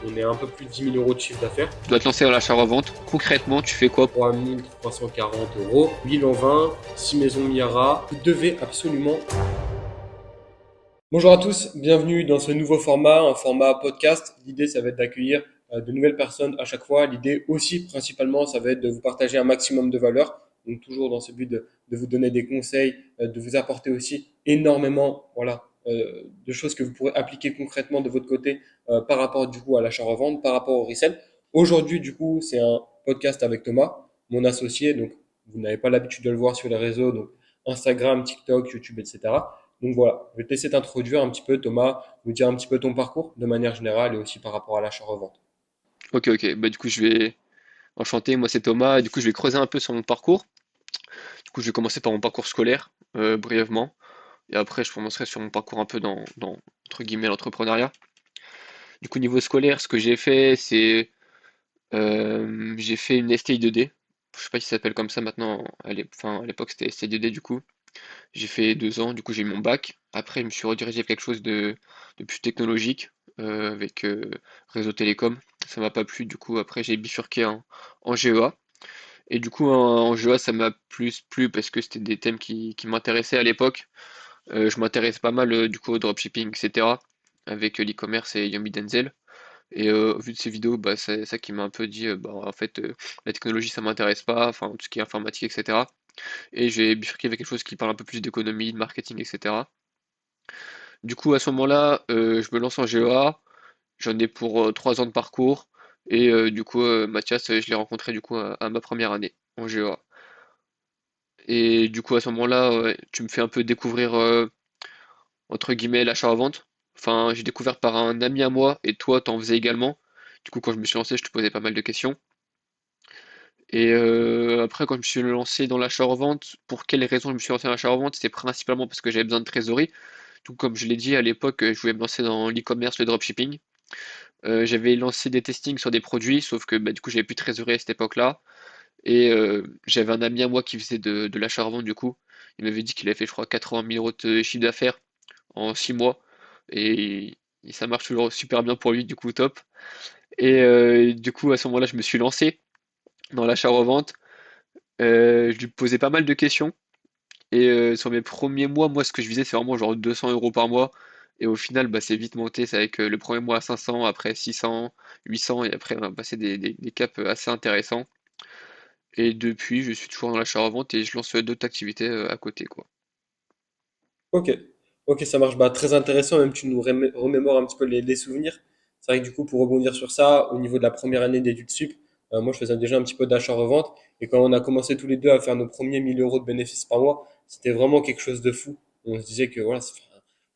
On est à un peu plus de 10 000 euros de chiffre d'affaires. Tu dois te lancer dans l'achat-revente. Concrètement, tu fais quoi? 3 340 euros, 1000 en 20, 6 maisons Miara. Vous devez absolument. Bonjour à tous, bienvenue dans ce nouveau format, un format podcast. L'idée, ça va être d'accueillir de nouvelles personnes à chaque fois. L'idée aussi, principalement, ça va être de vous partager un maximum de valeur. Donc toujours dans ce but de vous donner des conseils, de vous apporter aussi énormément, voilà, de choses que vous pourrez appliquer concrètement de votre côté par rapport du coup à l'achat-revente, par rapport au resell. Aujourd'hui, du coup, c'est un podcast avec Thomas, mon associé. Donc, vous n'avez pas l'habitude de le voir sur les réseaux, donc Instagram, TikTok, YouTube, etc. Donc voilà, je vais te laisser t'introduire un petit peu, Thomas, nous dire un petit peu ton parcours de manière générale et aussi par rapport à l'achat-revente. Ok, ok. Bah, du coup, je vais enchanter. Moi, c'est Thomas. Et du coup, je vais creuser un peu sur mon parcours. Du coup, je vais commencer par mon parcours scolaire, brièvement. Et après, je commencerai sur mon parcours un peu dans entre guillemets, l'entrepreneuriat. Du coup, niveau scolaire, ce que j'ai fait, c'est j'ai fait une STI 2D. Je sais pas si ça s'appelle comme ça maintenant. Enfin, à l'époque, c'était STI 2D du coup. J'ai fait 2 ans, du coup j'ai eu mon bac. Après, je me suis redirigé vers quelque chose de plus technologique, avec réseau télécom. Ça m'a pas plu, du coup après j'ai bifurqué en GEA. Et du coup en GEA ça m'a plus plu parce que c'était des thèmes qui m'intéressaient à l'époque. Je m'intéresse pas mal du coup au dropshipping, etc. Avec l'e-commerce et Yomi Denzel. Et au vu de ces vidéos, bah, c'est ça qui m'a un peu dit, bah, en fait, la technologie ça m'intéresse pas, enfin tout ce qui est informatique, etc. Et j'ai bifurqué avec quelque chose qui parle un peu plus d'économie, de marketing, etc. Du coup, à ce moment-là, je me lance en GEA. J'en ai pour 3 ans de parcours. Et du coup, Mathias, je l'ai rencontré du coup à ma première année en GEA. Et du coup, à ce moment-là, ouais, tu me fais un peu découvrir, entre guillemets, l'achat-revente. Enfin, j'ai découvert par un ami à moi, et toi, t'en faisais également. Du coup, quand je me suis lancé, je te posais pas mal de questions. Et après, quand je me suis lancé dans l'achat-revente, pour quelles raisons je me suis lancé dans l'achat-revente? C'était principalement parce que j'avais besoin de trésorerie. Tout comme je l'ai dit à l'époque, je voulais me lancer dans l'e-commerce, le dropshipping. J'avais lancé des testings sur des produits, sauf que bah, du coup j'avais plus de trésorerie à cette époque-là. Et j'avais un ami à moi qui faisait de l'achat-revente du coup. Il m'avait dit qu'il avait fait je crois 80 000 euros de chiffre d'affaires en 6 mois. Et ça marche toujours super bien pour lui, du coup top. Et du coup à ce moment-là je me suis lancé dans l'achat-revente. Je lui posais pas mal de questions. Et sur mes premiers mois, moi, ce que je visais, c'est vraiment genre 200 euros par mois. Et au final, bah, c'est vite monté. C'est avec le premier mois à 500, après 600, 800, et après, on a passé des caps assez intéressants. Et depuis, je suis toujours dans l'achat-revente et je lance d'autres activités à côté, quoi. Ok, ok, ça marche. Bah, très intéressant, même tu nous remémores un petit peu les souvenirs. C'est vrai que du coup, pour rebondir sur ça, au niveau de la première année d'études sup, moi je faisais déjà un petit peu d'achat-revente. Et quand on a commencé tous les deux à faire nos premiers 1000 euros de bénéfices par mois, c'était vraiment quelque chose de fou. On se disait que voilà,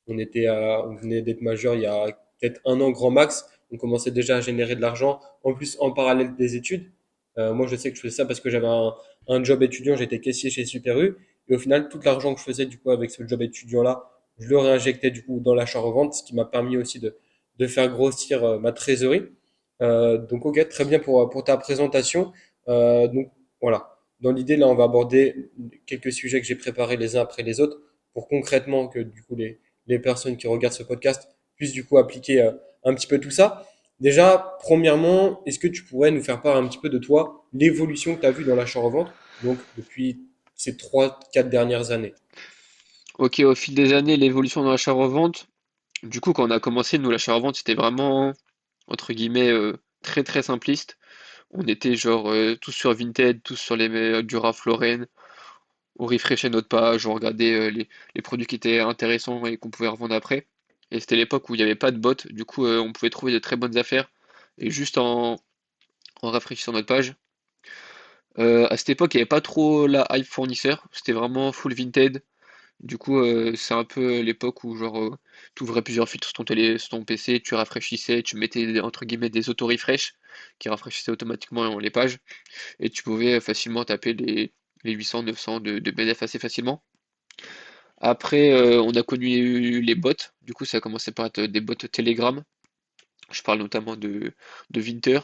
on venait d'être majeur il y a peut-être un an grand max. On commençait déjà à générer de l'argent, en plus en parallèle des études. Moi, je sais que je faisais ça parce que j'avais un job étudiant, j'étais caissier chez Super U. Et au final, tout l'argent que je faisais du coup avec ce job étudiant-là, je le réinjectais du coup dans l'achat-revente, ce qui m'a permis aussi de faire grossir ma trésorerie. Donc, ok, très bien pour ta présentation. Donc, voilà. Dans l'idée, là, on va aborder quelques sujets que j'ai préparés les uns après les autres pour concrètement que du coup les personnes qui regardent ce podcast puissent du coup appliquer un petit peu tout ça. Déjà, premièrement, est-ce que tu pourrais nous faire part un petit peu de toi, l'évolution que tu as vue dans l'achat-revente, donc depuis ces 3, 4 dernières années? Ok, au fil des années, l'évolution dans l'achat-revente. Du coup, quand on a commencé, nous, l'achat-revente, c'était vraiment, entre guillemets, très très simpliste. On était genre tous sur Vinted, tous sur du Ralph Lauren. On refreshait notre page, on regardait les produits qui étaient intéressants et qu'on pouvait revendre après. Et c'était l'époque où il n'y avait pas de bot, du coup on pouvait trouver de très bonnes affaires et juste en rafraîchissant notre page. À cette époque, il n'y avait pas trop la hype fournisseur, c'était vraiment full Vinted. Du coup, c'est un peu l'époque où genre tu ouvrais plusieurs filtres sur ton PC, tu rafraîchissais, tu mettais entre guillemets des auto-refresh qui rafraîchissaient automatiquement les pages et tu pouvais facilement taper les 800, 900 de BDF assez facilement. Après, on a connu les bots. Du coup, ça a commencé par être des bots Telegram. Je parle notamment de Winter,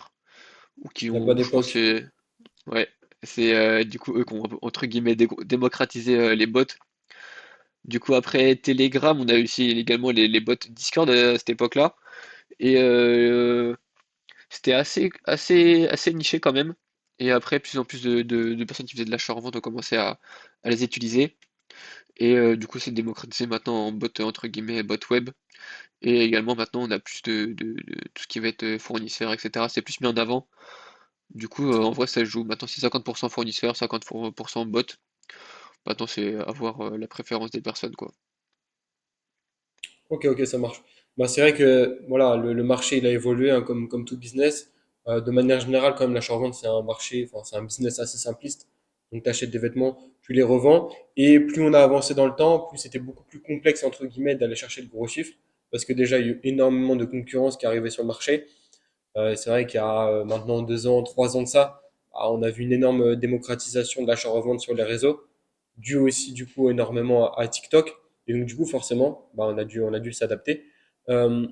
ou qui La ont, bonne je pense, époque. ouais, c'est du coup eux qui ont entre guillemets démocratisé les bots. Du coup, après Telegram, on a aussi également les bots Discord à cette époque-là. Et c'était assez niché quand même. Et après, plus en plus de personnes qui faisaient de l'achat-revente ont commencé à les utiliser. Et du coup, c'est démocratisé maintenant en bot, entre guillemets, bot web. Et également, maintenant, on a plus de tout ce qui va être fournisseur, etc. C'est plus mis en avant. Du coup, en vrai, ça se joue. Maintenant, c'est 50% fournisseur, 50% bot. Maintenant, c'est à voir la préférence des personnes, quoi. Ok, ok, ça marche. Bah, c'est vrai que voilà, le marché il a évolué hein, comme tout business. De manière générale, quand même, l'achat-revente, c'est un marché, enfin, c'est un business assez simpliste. Donc, tu achètes des vêtements, tu les revends. Et plus on a avancé dans le temps, plus c'était beaucoup plus complexe, entre guillemets, d'aller chercher le gros chiffre. Parce que déjà, il y a eu énormément de concurrence qui arrivait sur le marché. C'est vrai qu'il y a maintenant 2 ans, 3 ans de ça, on a vu une énorme démocratisation de l'achat-revente sur les réseaux, dû aussi du coup énormément à TikTok. Et donc du coup forcément, on a dû s'adapter. Euh,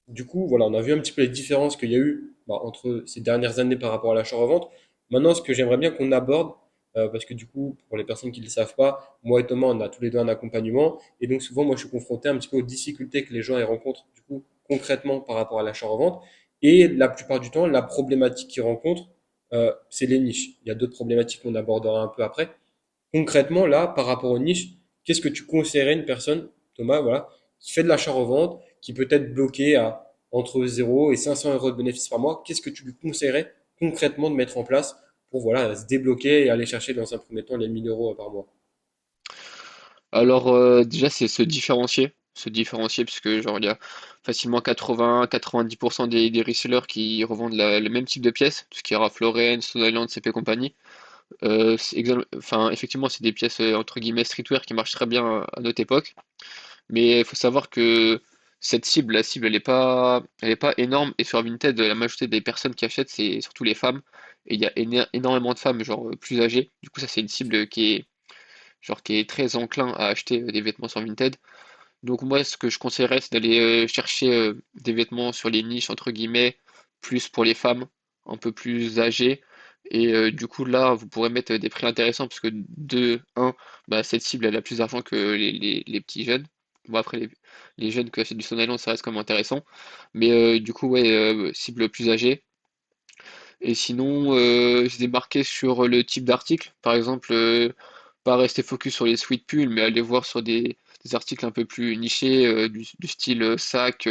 du coup, voilà, on a vu un petit peu les différences qu'il y a eu entre ces dernières années par rapport à l'achat-revente. Maintenant, ce que j'aimerais bien qu'on aborde, parce que du coup, pour les personnes qui ne le savent pas, moi et Thomas, on a tous les deux un accompagnement. Et donc souvent, moi, je suis confronté un petit peu aux difficultés que les gens y rencontrent, du coup, concrètement par rapport à l'achat-revente. Et la plupart du temps, la problématique qu'ils rencontrent, c'est les niches. Il y a d'autres problématiques qu'on abordera un peu après. Concrètement, là, par rapport aux niches, qu'est-ce que tu conseillerais à une personne, Thomas, voilà, qui fait de l'achat-revente, qui peut être bloqué à entre 0 et 500 euros de bénéfices par mois? Qu'est-ce que tu lui conseillerais concrètement de mettre en place pour voilà, se débloquer et aller chercher dans un premier temps les 1000 euros par mois? Alors, déjà, c'est se différencier. Se différencier, puisque genre, il y a facilement 80-90% des resellers qui revendent le même type de pièces, tout ce qui est Ralph Lauren, Stone Island, CP compagnie. Enfin, effectivement, c'est des pièces entre guillemets streetwear qui marchent très bien à notre époque. Mais il faut savoir que cette cible, la cible, elle est pas énorme. Et sur Vinted, la majorité des personnes qui achètent, c'est surtout les femmes. Et il y a énormément de femmes, genre plus âgées. Du coup, ça, c'est une cible qui est très enclin à acheter des vêtements sur Vinted. Donc moi, ce que je conseillerais, c'est d'aller chercher des vêtements sur les niches, entre guillemets, plus pour les femmes, un peu plus âgées. Et du coup, là, vous pourrez mettre des prix intéressants, parce que de un, bah, cette cible, elle a plus d'argent que les petits jeunes. Bon, après, les jeunes qui achètent du Stone Island, ça reste quand même intéressant. Mais du coup, ouais, cible plus âgée. Et sinon, se démarquer sur le type d'article. Par exemple, pas rester focus sur les sweat pulls, mais aller voir sur des articles un peu plus nichés, du style sac,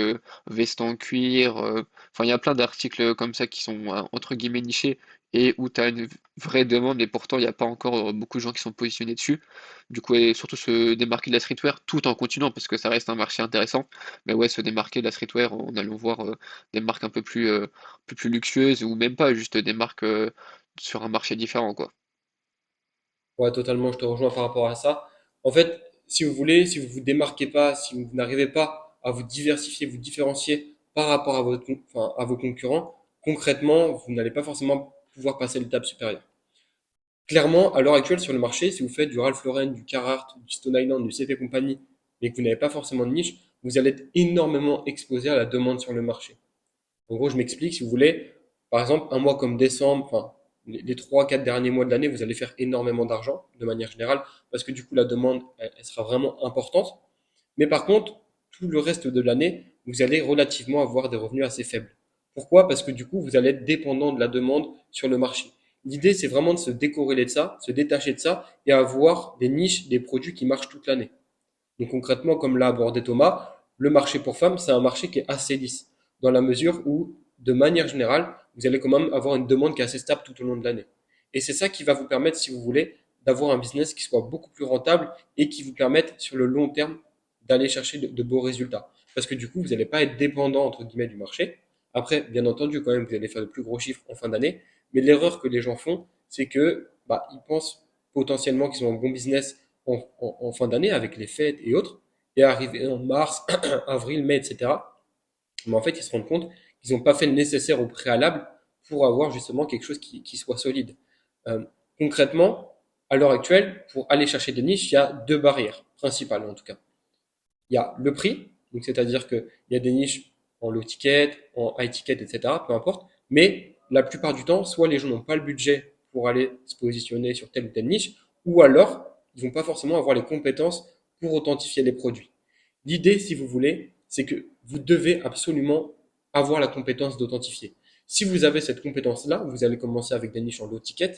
veste en cuir. Enfin, il y a plein d'articles comme ça qui sont entre guillemets nichés et où tu as une vraie demande, et pourtant il n'y a pas encore beaucoup de gens qui sont positionnés dessus. Du coup, et surtout se démarquer de la streetwear tout en continuant, parce que ça reste un marché intéressant. Mais ouais, se démarquer de la streetwear en allant voir des marques un peu plus luxueuses, ou même pas, juste des marques sur un marché différent, quoi. Ouais, totalement, je te rejoins par rapport à ça. En fait, si vous voulez, si vous vous démarquez pas, si vous n'arrivez pas à vous diversifier, vous différencier par rapport à enfin, à vos concurrents, concrètement, vous n'allez pas forcément pouvoir passer l'étape supérieure. Clairement, à l'heure actuelle, sur le marché, si vous faites du Ralph Lauren, du Carhartt, du Stone Island, du CP Company, mais que vous n'avez pas forcément de niche, vous allez être énormément exposé à la demande sur le marché. En gros, je m'explique, si vous voulez, par exemple, un mois comme décembre, enfin, les 3, 4 derniers mois de l'année, vous allez faire énormément d'argent, de manière générale, parce que du coup, la demande, elle sera vraiment importante. Mais par contre, tout le reste de l'année, vous allez relativement avoir des revenus assez faibles. Pourquoi? Parce que du coup, vous allez être dépendant de la demande sur le marché. L'idée, c'est vraiment de se décorréler de ça, se détacher de ça et avoir des niches, des produits qui marchent toute l'année. Donc concrètement, comme l'a abordé Thomas, le marché pour femmes, c'est un marché qui est assez lisse, dans la mesure où, de manière générale, vous allez quand même avoir une demande qui est assez stable tout au long de l'année. Et c'est ça qui va vous permettre, si vous voulez, d'avoir un business qui soit beaucoup plus rentable et qui vous permette, sur le long terme, d'aller chercher de beaux résultats. Parce que du coup, vous n'allez pas être dépendant, entre guillemets, du marché. Après, bien entendu, quand même, vous allez faire de plus gros chiffres en fin d'année. Mais l'erreur que les gens font, c'est que, ils pensent potentiellement qu'ils ont un bon business en fin d'année avec les fêtes et autres, et arrivé en mars, avril, mai, etc. Mais en fait, ils se rendent compte qu'ils n'ont pas fait le nécessaire au préalable pour avoir justement quelque chose qui soit solide. Euh, Concrètement, à l'heure actuelle, pour aller chercher des niches, il y a deux barrières principales en tout cas. Il y a le prix, donc c'est-à-dire qu'il y a des niches en low ticket, en high ticket, etc., peu importe, mais la plupart du temps, soit les gens n'ont pas le budget pour aller se positionner sur telle ou telle niche, ou alors ils vont pas forcément avoir les compétences pour authentifier les produits. L'idée, si vous voulez, c'est que vous devez absolument avoir la compétence d'authentifier. Si vous avez cette compétence-là, vous allez commencer avec des niches en low ticket.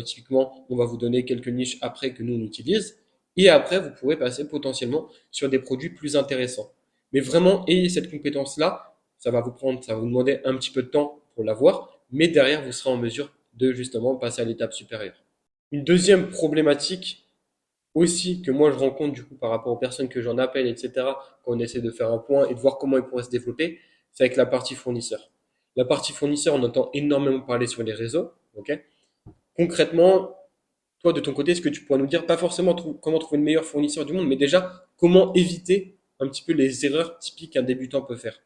Typiquement, on va vous donner quelques niches après que nous on utilise. Et après, vous pourrez passer potentiellement sur des produits plus intéressants. Mais vraiment, ayez cette compétence-là. Ça va vous demander un petit peu de temps pour l'avoir. Mais derrière, vous serez en mesure de justement passer à l'étape supérieure. Une deuxième problématique aussi que moi je rencontre du coup par rapport aux personnes que j'en appelle, etc., quand on essaie de faire un point et de voir comment ils pourraient se développer, c'est avec la partie fournisseur. La partie fournisseur, on entend énormément parler sur les réseaux. Ok. Concrètement, toi de ton côté, est-ce que tu pourrais nous dire, pas forcément comment trouver le meilleur fournisseur du monde, mais déjà comment éviter un petit peu les erreurs typiques qu'un débutant peut faire?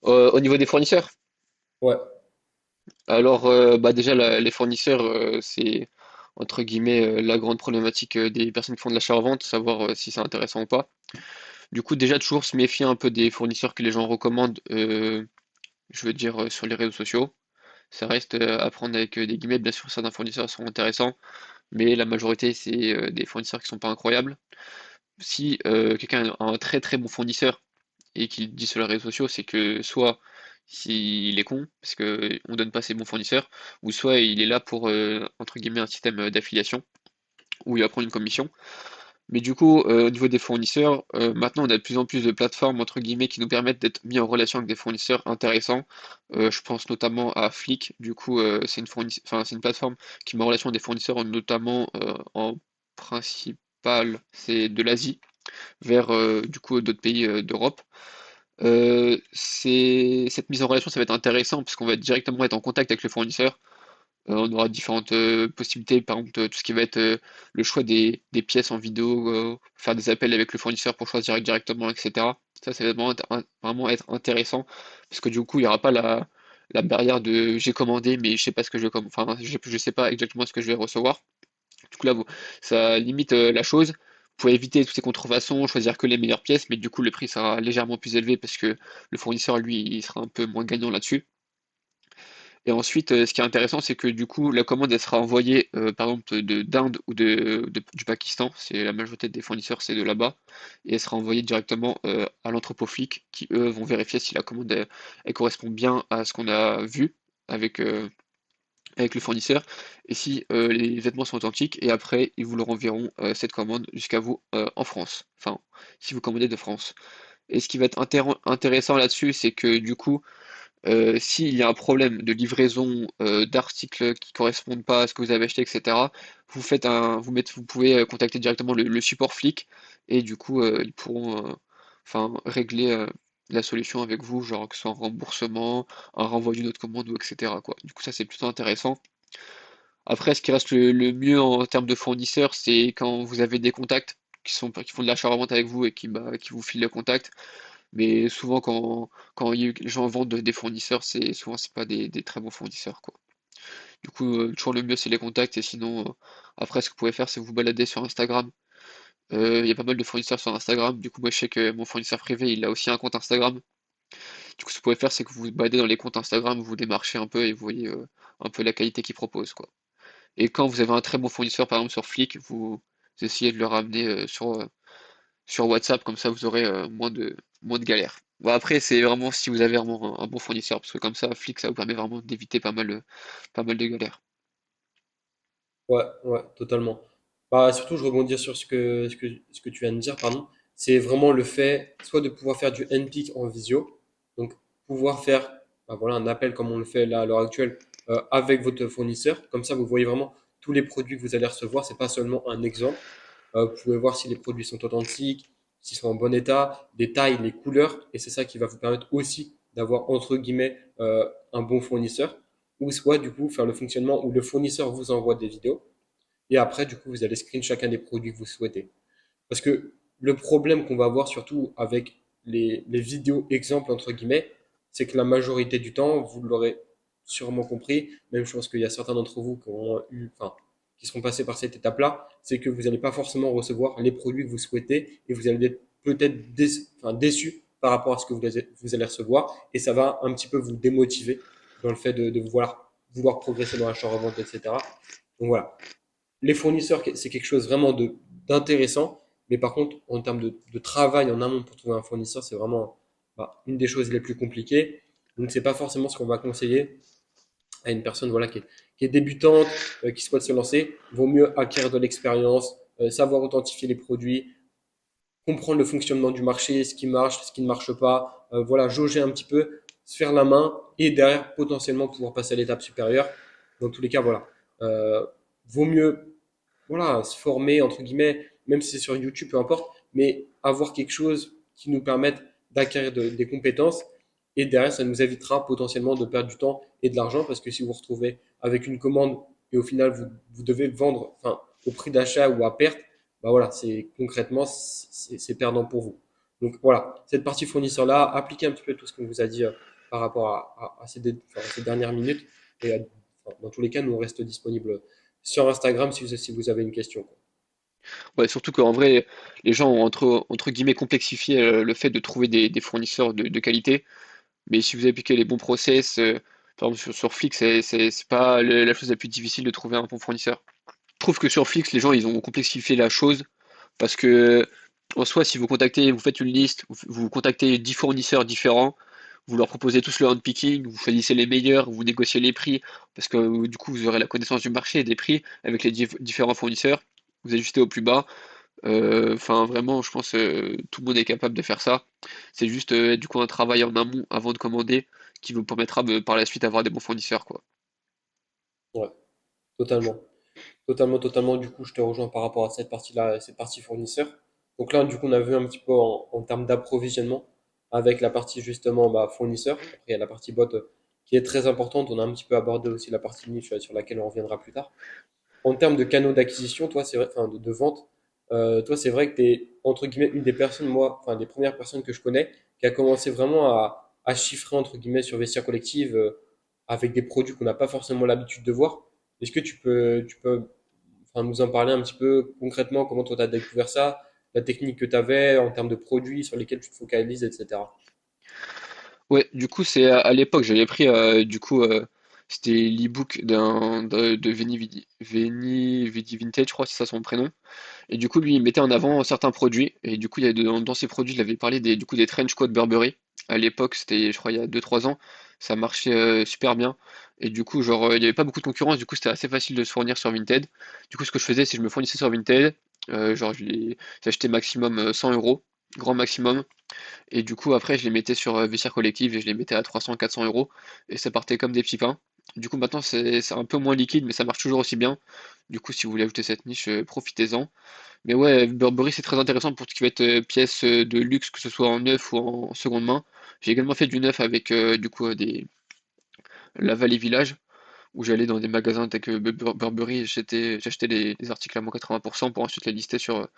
Au niveau des fournisseurs, Ouais, alors bah déjà les fournisseurs, c'est entre guillemets la grande problématique des personnes qui font de l'achat-revente, savoir si c'est intéressant ou pas. Du coup, déjà toujours se méfier un peu des fournisseurs que les gens recommandent, je veux dire sur les réseaux sociaux. Ça reste à prendre avec des guillemets, bien sûr certains fournisseurs sont intéressants, mais la majorité c'est des fournisseurs qui sont pas incroyables. Si quelqu'un a un très très bon fournisseur et qu'il le dit sur les réseaux sociaux, c'est que soit s'il est con, parce que on donne pas ses bons fournisseurs, ou soit il est là pour entre guillemets un système d'affiliation où il va prendre une commission. Mais du coup, au niveau des fournisseurs, maintenant on a de plus en plus de plateformes entre guillemets qui nous permettent d'être mis en relation avec des fournisseurs intéressants. Je pense notamment à Flick. Du coup, enfin, c'est une plateforme qui met en relation des fournisseurs, notamment en principal, c'est de l'Asie vers du coup d'autres pays d'Europe. Cette mise en relation, ça va être intéressant parce qu'on va directement être en contact avec le fournisseur. On aura différentes possibilités, par exemple tout ce qui va être le choix des pièces en vidéo, faire des appels avec le fournisseur pour choisir directement, etc. Ça va vraiment être intéressant parce que du coup, il n'y aura pas la barrière de j'ai commandé, mais je sais pas ce que je enfin, je sais pas exactement ce que je vais recevoir. Du coup, là, ça limite la chose. Vous pouvez éviter toutes ces contrefaçons, choisir que les meilleures pièces, mais du coup, le prix sera légèrement plus élevé parce que le fournisseur, lui, il sera un peu moins gagnant là-dessus. Et ensuite, ce qui est intéressant, c'est que du coup, la commande, elle sera envoyée, par exemple, d'Inde ou du Pakistan. C'est la majorité des fournisseurs, c'est de là-bas. Et elle sera envoyée directement à l'entrepôt flic, qui eux vont vérifier si la commande elle correspond bien à ce qu'on a vu avec, avec le fournisseur et si les vêtements sont authentiques et après ils vous le renverront cette commande jusqu'à vous en France. Enfin, si vous commandez de France. Et ce qui va être intéressant là-dessus, c'est que du coup, s'il y a un problème de livraison d'articles qui correspondent pas à ce que vous avez acheté, etc., vous pouvez contacter directement le support flic et du coup ils pourront enfin régler la solution avec vous, genre que ce soit un remboursement, un renvoi d'une autre commande ou etc. quoi. Du coup ça c'est plutôt intéressant. Après, ce qui reste le mieux en termes de fournisseurs, c'est quand vous avez des contacts qui font de l'achat-revente avec vous et qui vous filent le contact. Mais souvent, quand les gens vendent des fournisseurs, c'est pas des très bons fournisseurs, quoi. Du coup, toujours le mieux, c'est les contacts. Et sinon, après, ce que vous pouvez faire, c'est vous balader sur Instagram. Il y a pas mal de fournisseurs sur Instagram. Du coup, moi, je sais que mon fournisseur privé, il a aussi un compte Instagram. Du coup, ce que vous pouvez faire, c'est que vous vous baladez dans les comptes Instagram, vous démarchez un peu et vous voyez un peu la qualité qu'ils proposent, quoi. Et quand vous avez un très bon fournisseur, par exemple sur Flick, vous essayez de le ramener sur WhatsApp, comme ça vous aurez moins de galères. Bon, après, c'est vraiment si vous avez vraiment un bon fournisseur, parce que comme ça, Flick, ça vous permet vraiment d'éviter pas mal de galères. ouais, ouais, totalement. Bah, surtout, je rebondis sur ce que tu viens de dire, pardon. C'est vraiment le fait, soit de pouvoir faire du NPIC en visio, donc pouvoir faire bah, voilà, un appel comme on le fait là à l'heure actuelle avec votre fournisseur. Comme ça, vous voyez vraiment tous les produits que vous allez recevoir. C'est pas seulement un exemple. Vous pouvez voir si les produits sont authentiques, s'ils sont en bon état, les tailles, les couleurs, et c'est ça qui va vous permettre aussi d'avoir entre guillemets un bon fournisseur. Ou soit du coup faire le fonctionnement où le fournisseur vous envoie des vidéos et après, du coup, vous allez screen chacun des produits que vous souhaitez. Parce que le problème qu'on va avoir surtout avec les vidéos exemples, entre guillemets, c'est que la majorité du temps, vous l'aurez sûrement compris, même je pense qu'il y a certains d'entre vous qui ont eu, enfin, qui seront passés par cette étape-là, c'est que vous n'allez pas forcément recevoir les produits que vous souhaitez et vous allez être peut-être déçu par rapport à ce que vous allez recevoir et ça va un petit peu vous démotiver dans le fait de vouloir progresser dans l'achat-revente, etc. Donc voilà, les fournisseurs, c'est quelque chose vraiment d'intéressant. Mais par contre, en termes de travail en amont pour trouver un fournisseur, c'est vraiment bah, une des choses les plus compliquées. Donc, c'est pas forcément ce qu'on va conseiller à une personne voilà, qui est débutante, qui souhaite se lancer. Vaut mieux acquérir de l'expérience, savoir authentifier les produits, comprendre le fonctionnement du marché, ce qui marche, ce qui ne marche pas, voilà, jauger un petit peu, se faire la main et derrière potentiellement pouvoir passer à l'étape supérieure. Dans tous les cas, voilà. Euh, Vaut mieux voilà, se former, entre guillemets, même si c'est sur YouTube, peu importe, mais avoir quelque chose qui nous permette d'acquérir des compétences. Et derrière, ça nous évitera potentiellement de perdre du temps et de l'argent parce que si vous vous retrouvez avec une commande et au final, vous devez vendre enfin, au prix d'achat ou à perte, bah voilà, c'est concrètement, c'est perdant pour vous. Donc voilà, cette partie fournisseur-là, appliquez un petit peu tout ce qu'on vous a dit par rapport à enfin, ces dernières minutes. Et enfin, dans tous les cas, nous, on reste disponible sur Instagram si vous avez une question, quoi. Ouais, surtout qu'en vrai, les gens ont entre guillemets complexifié le fait de trouver des fournisseurs de qualité. Mais si vous appliquez les bons process, par exemple sur Flix, c'est pas la chose la plus difficile de trouver un bon fournisseur. Je trouve que sur Flix, les gens ils ont complexifié la chose parce que en soi, si vous contactez, vous faites une liste, vous contactez 10 fournisseurs différents, vous leur proposez tous le handpicking, vous choisissez les meilleurs, vous négociez les prix parce que du coup vous aurez la connaissance du marché et des prix avec les différents fournisseurs, vous ajustez au plus bas. Enfin, vraiment, je pense tout le monde est capable de faire ça. C'est juste du coup un travail en amont avant de commander qui vous permettra par la suite d'avoir des bons fournisseurs, quoi. Ouais, totalement. Totalement, totalement. Du coup, je te rejoins par rapport à cette partie-là, cette partie fournisseur. Donc là, du coup, on a vu un petit peu en termes d'approvisionnement avec la partie justement bah, fournisseur. Après, il y a la partie bot qui est très importante. On a un petit peu abordé aussi la partie niche sur laquelle on reviendra plus tard. En termes de canaux d'acquisition, toi, c'est vrai, enfin, de vente, toi, c'est vrai que tu es, entre guillemets, une des personnes, moi, enfin, des premières personnes que je connais, qui a commencé vraiment à chiffrer, entre guillemets, sur Vestiaire Collective, avec des produits qu'on n'a pas forcément l'habitude de voir. Est-ce que tu peux, enfin, nous en parler un petit peu concrètement, comment toi, tu as découvert ça, la technique que tu avais en termes de produits sur lesquels tu te focalises, etc. Ouais, du coup, c'est à l'époque, j'avais pris c'était l'ebook de Veni Vidi Vintage, je crois, c'est ça son prénom. Et du coup, lui, il mettait en avant certains produits. Et du coup, il y a dans ces produits, il avait parlé du coup, des trench coats Burberry. À l'époque, c'était, je crois, il y a 2 3 ans. Ça marchait super bien. Et du coup, genre, il n'y avait pas beaucoup de concurrence. Du coup, c'était assez facile de se fournir sur Vinted. Du coup, ce que je faisais, c'est que je me fournissais sur Vinted. Genre, j'achetais maximum 100 euros, grand maximum. Et du coup, après, je les mettais sur Vestiaire Collective et je les mettais à 300 400 euros. Et ça partait comme des petits pains. Du coup, maintenant, c'est un peu moins liquide, mais ça marche toujours aussi bien. Du coup, si vous voulez ajouter cette niche, profitez-en. Mais ouais, Burberry, c'est très intéressant pour tout ce qui va être pièces de luxe, que ce soit en neuf ou en seconde main. J'ai également fait du neuf avec du coup la Vallée Village, où j'allais dans des magasins tels que Burberry, et j'achetais les articles à moins 80% pour ensuite les lister sur,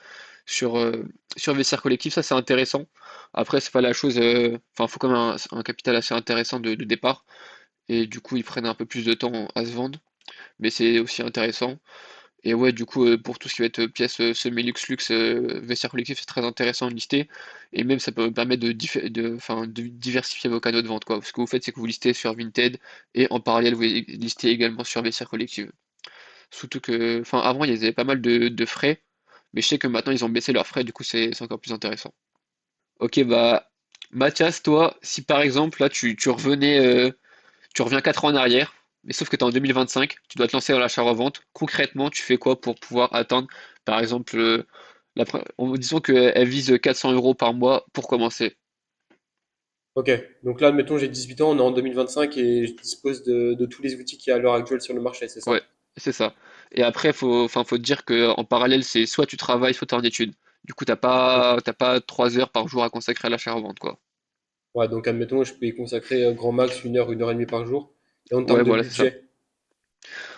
euh, sur Vestiaire Collectif. Ça, c'est intéressant. Après, c'est pas la chose. Enfin, il faut quand même un capital assez intéressant de départ. Et du coup, ils prennent un peu plus de temps à se vendre. Mais c'est aussi intéressant. Et ouais, du coup, pour tout ce qui va être pièces semi-luxe, vestiaire collectif, c'est très intéressant de lister. Et même, ça peut permettre enfin, de diversifier vos canaux de vente, quoi. Ce que vous faites, c'est que vous listez sur Vinted et en parallèle, vous listez également sur vestiaire collective. Surtout que, enfin, avant, ils avaient pas mal de frais, mais je sais que maintenant, ils ont baissé leurs frais, du coup, c'est encore plus intéressant. Ok, bah, Mathias, toi, si par exemple, là, tu reviens 4 ans en arrière, mais sauf que tu es en 2025, tu dois te lancer dans l'achat-revente. Concrètement, tu fais quoi pour pouvoir atteindre, par exemple, disons qu'elle vise 400 euros par mois pour commencer. Ok, donc là, admettons, j'ai 18 ans, on est en 2025 et je dispose de tous les outils qu'il y a à l'heure actuelle sur le marché, c'est Ouais, ça? c'est ça. Et après, faut te dire qu'en parallèle, c'est soit tu travailles, soit tu es en études. Du coup, Ok. t'as pas 3 heures par jour à consacrer à l'achat-revente, quoi. Ouais, donc admettons, je peux y consacrer grand max une heure et demie par jour. Et en Ouais, termes de voilà, c'est ça. budget,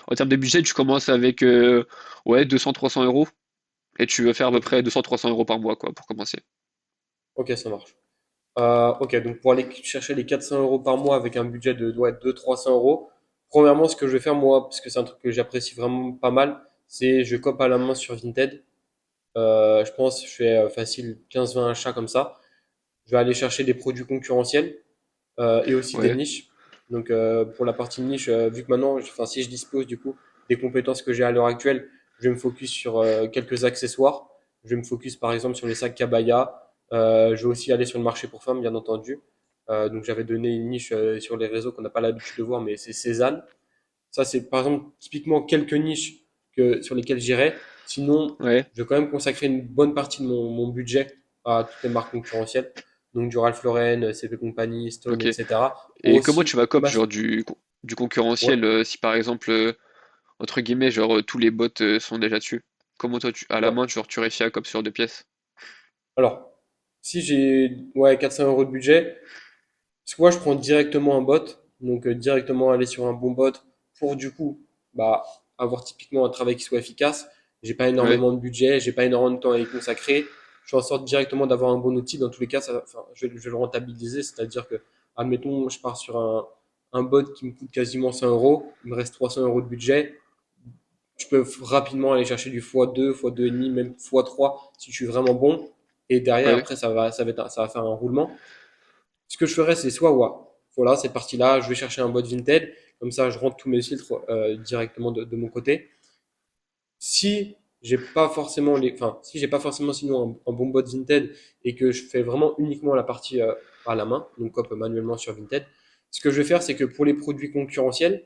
En termes de budget, tu commences avec ouais, 200 300 euros et tu veux faire à peu ok, près 200 300 euros par mois, quoi, pour commencer. ok, ça marche. Ok, donc pour aller chercher les 400 euros par mois avec un budget de ouais, 200-300 euros, premièrement, ce que je vais faire moi, parce que c'est un truc que j'apprécie vraiment pas mal, c'est je cope à la main sur Vinted. Je pense, je fais facile 15-20 achats comme ça. Je vais aller chercher des produits concurrentiels et aussi des Ouais, niches. Donc pour la partie niche, vu que maintenant, enfin si je dispose du coup des compétences que j'ai à l'heure actuelle, je vais me focus sur quelques accessoires. Je vais me focus par exemple sur les sacs Kabaya. Je vais aussi aller sur le marché pour femmes, bien entendu. Donc j'avais donné une niche sur les réseaux qu'on n'a pas l'habitude de voir, mais c'est Cézanne. Ça, c'est par exemple typiquement quelques niches sur lesquelles j'irais. Sinon, Ouais, je vais quand même consacrer une bonne partie de mon budget à toutes les marques concurrentielles. Donc du Ralph Lauren, CP Company, Stone, ok. etc. Pour Et comment tu aussi vas cop genre du ouais. concurrentiel si par exemple entre guillemets genre tous les bots sont déjà dessus? Comment toi à la Ouais. main tu réussis à cop sur deux pièces? Alors, si j'ai ouais, 400 euros de budget, soit je prends directement un bot, donc directement aller sur un bon bot pour du coup bah, avoir typiquement un travail qui soit efficace. J'ai pas Ouais, énormément de budget, j'ai pas énormément de temps à y consacrer. Je fais en sorte directement d'avoir un bon outil. Dans tous les cas, enfin, je vais le rentabiliser, c'est-à-dire que, admettons, je pars sur un bot qui me coûte quasiment 100 euros, il me reste 300 euros de budget. Tu peux rapidement aller chercher du x2, x2,5, même x3 si je suis vraiment bon. Et derrière, ouais, après, ça va faire un roulement. Ce que je ferais, c'est soit, ouais, voilà, cette partie-là, je vais chercher un bot Vinted, comme ça, je rentre tous mes filtres directement de mon côté. Si j'ai pas forcément enfin, si j'ai pas forcément sinon un bon bot Vinted et que je fais vraiment uniquement la partie à la main, donc cop manuellement sur Vinted, ce que je vais faire, c'est que pour les produits concurrentiels,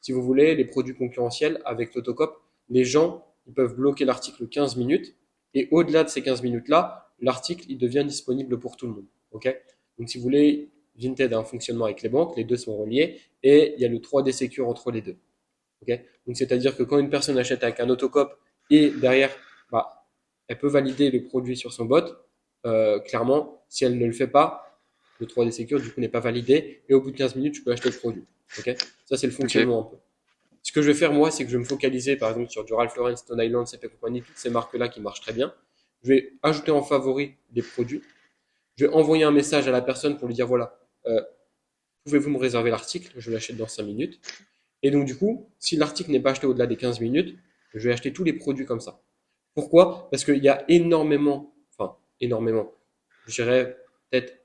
si vous voulez, les produits concurrentiels avec l'autocop, les gens, ils peuvent bloquer l'article 15 minutes et au-delà de ces 15 minutes-là, l'article, il devient disponible pour tout le monde. Ok. Donc, si vous voulez, Vinted a un fonctionnement avec les banques, les deux sont reliés et il y a le 3D Secure entre les deux. Ok. Donc, c'est-à-dire que quand une personne achète avec un autocop et derrière, bah, elle peut valider le produit sur son bot, clairement, si elle ne le fait pas, le 3D Secure, du coup, n'est pas validé et au bout de 15 minutes, tu peux acheter le produit. Ok. Ça, c'est le ok, fonctionnement un peu. Ce que je vais faire, moi, c'est que je vais me focaliser, par exemple, sur du Ralph Lauren, Stone Island, CP Company, toutes ces marques-là qui marchent très bien. Je vais ajouter en favori des produits. Je vais envoyer un message à la personne pour lui dire, voilà, euh, pouvez-vous me réserver l'article? Je l'achète dans 5 minutes. Et donc, du coup, si l'article n'est pas acheté au-delà des 15 minutes, je vais acheter tous les produits comme ça. Pourquoi? Parce qu'il y a énormément, enfin, énormément, je dirais peut-être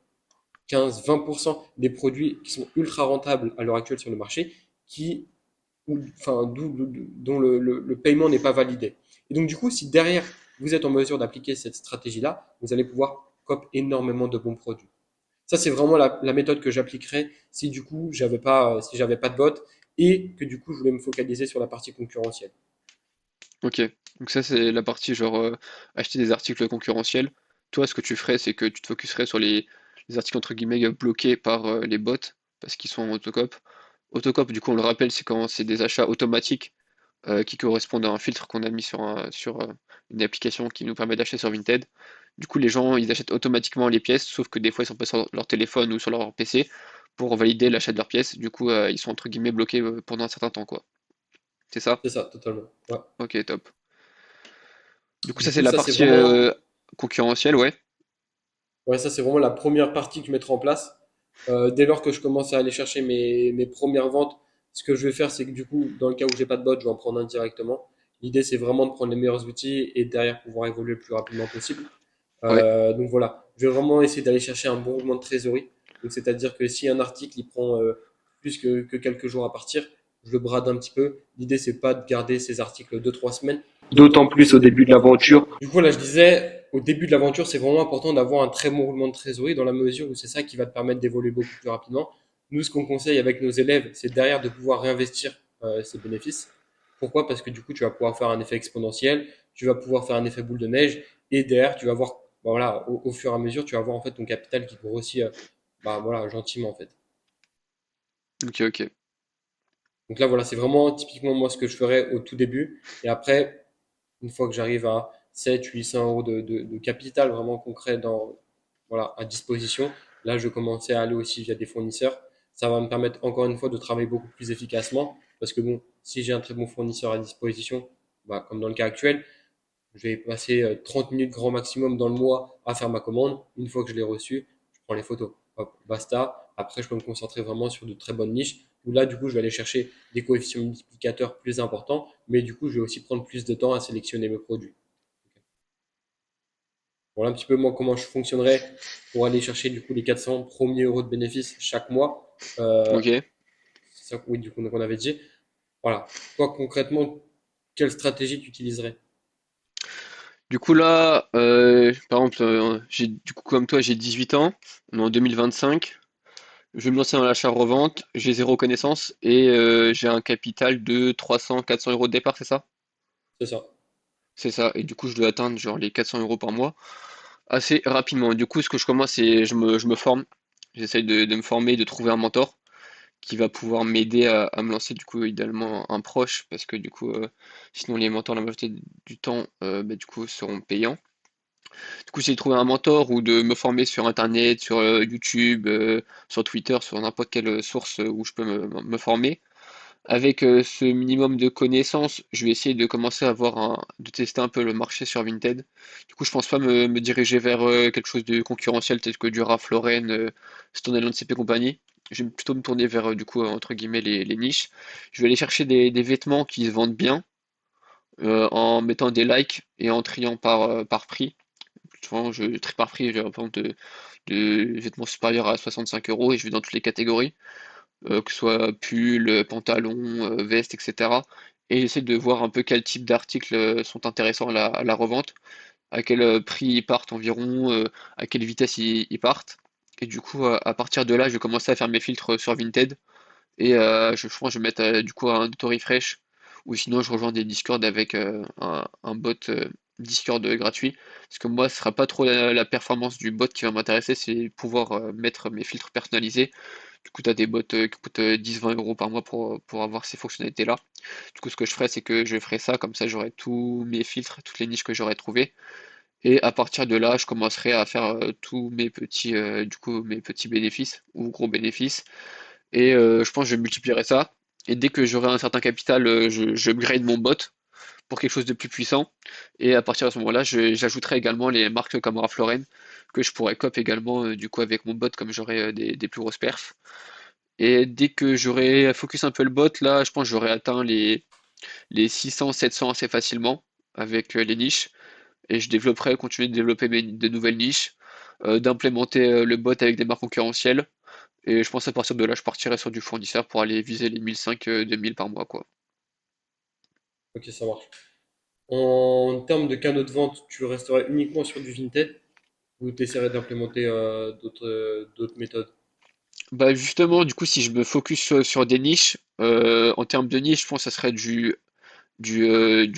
15-20% des produits qui sont ultra rentables à l'heure actuelle sur le marché qui enfin, dont le paiement n'est pas validé. Et donc, du coup, si derrière, vous êtes en mesure d'appliquer cette stratégie-là, vous allez pouvoir cop énormément de bons produits. Ça, c'est vraiment la méthode que j'appliquerais si du coup, si j'avais pas de bot et que du coup, je voulais me focaliser sur la partie concurrentielle. ok. Donc ça c'est la partie genre acheter des articles concurrentiels. Toi ce que tu ferais c'est que tu te focuserais sur les articles entre guillemets bloqués par les bots parce qu'ils sont en autocop. Autocop du coup on le rappelle c'est quand c'est des achats automatiques qui correspondent à un filtre qu'on a mis sur une application qui nous permet d'acheter sur Vinted. Du coup, les gens, ils achètent automatiquement les pièces, sauf que des fois, ils sont pas sur leur téléphone ou sur leur PC pour valider l'achat de leurs pièces. Du coup, ils sont entre guillemets bloqués pendant un certain temps, quoi. C'est ça? C'est ça, totalement. Ouais. Ok, top. Du coup, Du ça, c'est coup, la ça, c'est partie vraiment, concurrentielle, ouais. ouais, ça, c'est vraiment la première partie que je mettrai en place. Dès lors que je commence à aller chercher mes premières ventes, ce que je vais faire, c'est que du coup, dans le cas où j'ai pas de bot, je vais en prendre un directement. L'idée, c'est vraiment de prendre les meilleurs outils et derrière pouvoir évoluer le plus rapidement possible. Ouais, Donc voilà, je vais vraiment essayer d'aller chercher un bon roulement de trésorerie. Donc c'est-à-dire que si un article il prend plus que quelques jours à partir, je le brade un petit peu. L'idée c'est pas de garder ces articles 2-3 semaines. D'autant plus au début de l'aventure. Du coup là je disais, au début de l'aventure c'est vraiment important d'avoir un très bon roulement de trésorerie dans la mesure où c'est ça qui va te permettre d'évoluer beaucoup plus rapidement. Nous ce qu'on conseille avec nos élèves c'est derrière de pouvoir réinvestir ces bénéfices. Pourquoi? Parce que du coup tu vas pouvoir faire un effet exponentiel, tu vas pouvoir faire un effet boule de neige et derrière tu vas voir bah voilà, au fur et à mesure, tu vas voir en fait ton capital qui grossit bah voilà, gentiment en fait. ok, ok. Donc là voilà, c'est vraiment typiquement moi ce que je ferais au tout début. Et après, une fois que j'arrive à 700-800 euros de capital vraiment concret voilà, à disposition, là je commençais à aller aussi via des fournisseurs. Ça va me permettre encore une fois de travailler beaucoup plus efficacement parce que bon, si j'ai un très bon fournisseur à disposition, bah, comme dans le cas actuel, je vais passer 30 minutes grand maximum dans le mois à faire ma commande. Une fois que je l'ai reçue, je prends les photos. Hop, basta. Après, je peux me concentrer vraiment sur de très bonnes niches. Où là, du coup, je vais aller chercher des coefficients multiplicateurs plus importants. Mais du coup, je vais aussi prendre plus de temps à sélectionner mes produits. Voilà un petit peu moi comment je fonctionnerais pour aller chercher du coup les 400 premiers euros de bénéfices chaque mois. Ok. C'est ça, oui, du coup, donc on avait dit. Voilà. Toi, concrètement, quelle stratégie tu utiliserais? Du coup, là, par exemple, du coup, comme toi, j'ai 18 ans, on est en 2025. Je vais me lancer dans l'achat-revente, j'ai zéro connaissance et j'ai un capital de 300-400 € de départ, c'est ça? C'est ça. C'est ça, et du coup je dois atteindre genre les 400 € par mois assez rapidement. Du coup ce que je commence c'est je me forme, j'essaye de me former, de trouver un mentor qui va pouvoir m'aider à me lancer du coup idéalement un proche parce que du coup sinon les mentors la majorité du temps bah, du coup seront payants. Du coup, j'essaie de trouver un mentor ou de me former sur Internet, sur YouTube, sur Twitter, sur n'importe quelle source où je peux me former. Avec ce minimum de connaissances, je vais essayer de commencer à de tester un peu le marché sur Vinted. Du coup, je pense pas me diriger vers quelque chose de concurrentiel tel que du Ralph Lauren, Stone Island CP compagnie. Je vais plutôt me tourner vers du coup entre guillemets les niches. Je vais aller chercher des vêtements qui se vendent bien en mettant des likes et en triant par prix. Souvent, je trie par prix, j'ai par exemple de vêtements supérieurs à 65 € et je vais dans toutes les catégories, que ce soit pull, pantalon, veste, etc. Et j'essaie de voir un peu quel type d'articles sont intéressants à la revente, à quel prix ils partent environ, à quelle vitesse ils partent. Et du coup, à partir de là, je vais commencer à faire mes filtres sur Vinted. Et je pense que je vais mettre du coup un auto-refresh ou sinon je rejoins des Discord avec un bot Discord gratuit. Parce que moi, ce sera pas trop la performance du bot qui va m'intéresser, c'est pouvoir mettre mes filtres personnalisés. Du coup, tu as des bots qui coûtent 10-20 € par mois pour avoir ces fonctionnalités-là. Du coup, ce que je ferai, c'est que je ferai ça, comme ça j'aurai tous mes filtres, toutes les niches que j'aurai trouvées. Et à partir de là, je commencerai à faire tous mes mes petits bénéfices ou gros bénéfices et je pense que je multiplierai ça. Et dès que j'aurai un certain capital, je upgrade mon bot pour quelque chose de plus puissant. Et à partir de ce moment-là, j'ajouterai également les marques comme Ralph Lauren que je pourrais cop également du coup avec mon bot comme j'aurai des plus grosses perfs. Et dès que j'aurai focus un peu le bot, là, je pense que j'aurai atteint les 600-700 assez facilement avec les niches. Et je développerai, continuer de développer de nouvelles niches, d'implémenter le bot avec des marques concurrentielles et je pense à partir de là, je partirai sur du fournisseur pour aller viser les 1500-2000 par mois, quoi. Ok, ça marche. En termes de canaux de vente, tu resterais uniquement sur du Vinted ou tu essaierais d'implémenter d'autres méthodes? Bah justement, du coup, si je me focus sur des niches, en termes de niche, je pense que ça serait du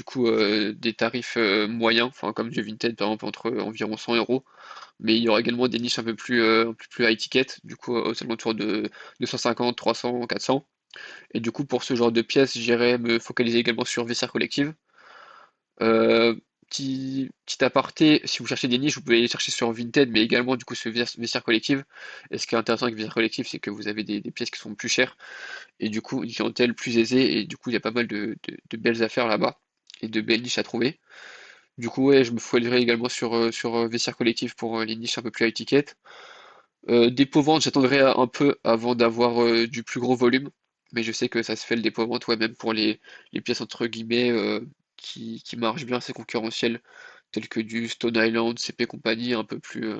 coup des tarifs moyens, enfin comme du Vinted par exemple entre environ 100 €. Mais il y aura également des niches un peu plus high ticket, du coup aux alentours de 250, 300, 400. Et du coup, pour ce genre de pièces, j'irai me focaliser également sur Vestiaire Collective. Euh, petit aparté, si vous cherchez des niches, vous pouvez les chercher sur Vinted, mais également du coup sur Vestiaire Collective. Et ce qui est intéressant avec Vestiaire Collective, c'est que vous avez des pièces qui sont plus chères et du coup une clientèle plus aisée et du coup il y a pas mal de belles affaires là-bas et de belles niches à trouver. Du coup ouais, je me focaliserai également sur Vestiaire Collective pour les niches un peu plus high ticket. Dépôt-vente, j'attendrai un peu avant d'avoir du plus gros volume, mais je sais que ça se fait le dépôt-vente, ouais, même pour les pièces entre guillemets qui marchent bien, c'est concurrentiel, telles que du Stone Island, CP compagnie, un peu plus,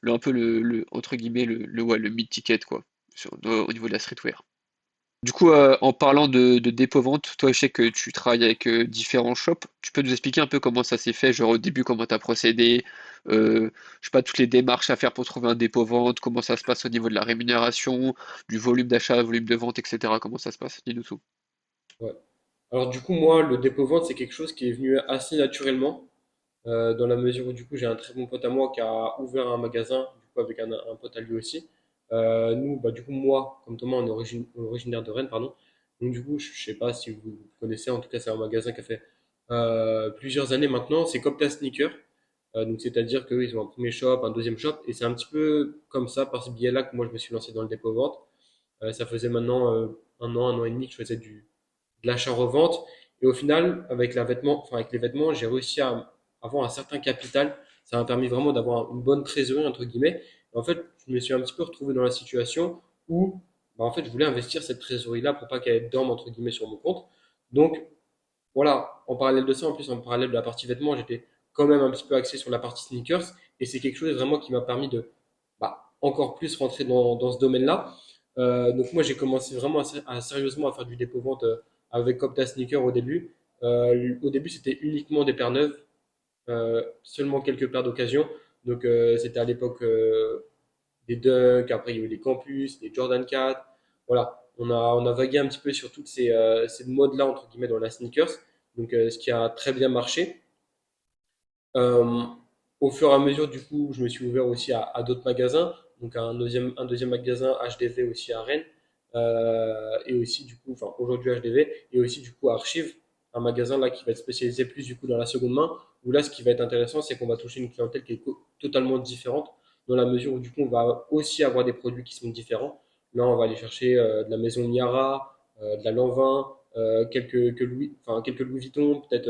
un peu entre guillemets ouais, le mid-ticket quoi, au niveau de la streetwear. Du coup, en parlant de dépôt-vente, toi, je sais que tu travailles avec différents shops. Tu peux nous expliquer un peu comment ça s'est fait, genre au début, comment tu as procédé, je sais pas, toutes les démarches à faire pour trouver un dépôt-vente, comment ça se passe au niveau de la rémunération, du volume d'achat, volume de vente, etc. Comment ça se passe? Dis-nous tout. Ouais. Alors du coup, moi, le dépôt-vente, c'est quelque chose qui est venu assez naturellement, dans la mesure où du coup, j'ai un très bon pote à moi qui a ouvert un magasin, du coup, avec un pote à lui aussi. Nous, bah, du coup, moi, comme Thomas, on est originaire de Rennes, pardon. Donc du coup, je sais pas si vous connaissez, en tout cas, c'est un magasin qui a fait plusieurs années maintenant. C'est Copta Sneaker. Donc c'est-à-dire qu'eux, ils ont un premier shop, un deuxième shop, et c'est un petit peu comme ça, par ce biais-là, que moi, je me suis lancé dans le dépôt-vente. Ça faisait maintenant un an et demi que je faisais de l'achat-revente. Et au final, avec les vêtements, j'ai réussi à avoir un certain capital. Ça m'a permis vraiment d'avoir une bonne trésorerie, entre guillemets. Et en fait, je me suis un petit peu retrouvé dans la situation où, bah, en fait, je voulais investir cette trésorerie-là pour pas qu'elle dorme, entre guillemets, sur mon compte. Donc, voilà, en parallèle de ça, en plus, en parallèle de la partie vêtements, j'étais quand même un petit peu axé sur la partie sneakers. Et c'est quelque chose vraiment qui m'a permis de encore plus rentrer dans ce domaine-là. Donc moi, j'ai commencé vraiment sérieusement à faire du dépôt-vente avec Copta Sneaker au début. Au début, c'était uniquement des paires neuves, seulement quelques paires d'occasion. Donc c'était à l'époque les Dunk, après il y a eu les Campus, les Jordan 4. Voilà, on a vagué un petit peu sur toutes ces modes-là, entre guillemets, dans la sneakers. Donc, ce qui a très bien marché. Euh, Au fur et à mesure, du coup, je me suis ouvert aussi à d'autres magasins. Donc, un deuxième magasin HDV aussi à Rennes. Et aussi, du coup, enfin, aujourd'hui HDV. Et aussi, du coup, Archive, un magasin là qui va être spécialisé plus, du coup, dans la seconde main. Où là, ce qui va être intéressant, c'est qu'on va toucher une clientèle qui est totalement différente. Dans la mesure où, du coup, on va aussi avoir des produits qui sont différents. Là, on va aller chercher de la maison Niara, de la Lanvin, quelques Louis Vuitton, peut-être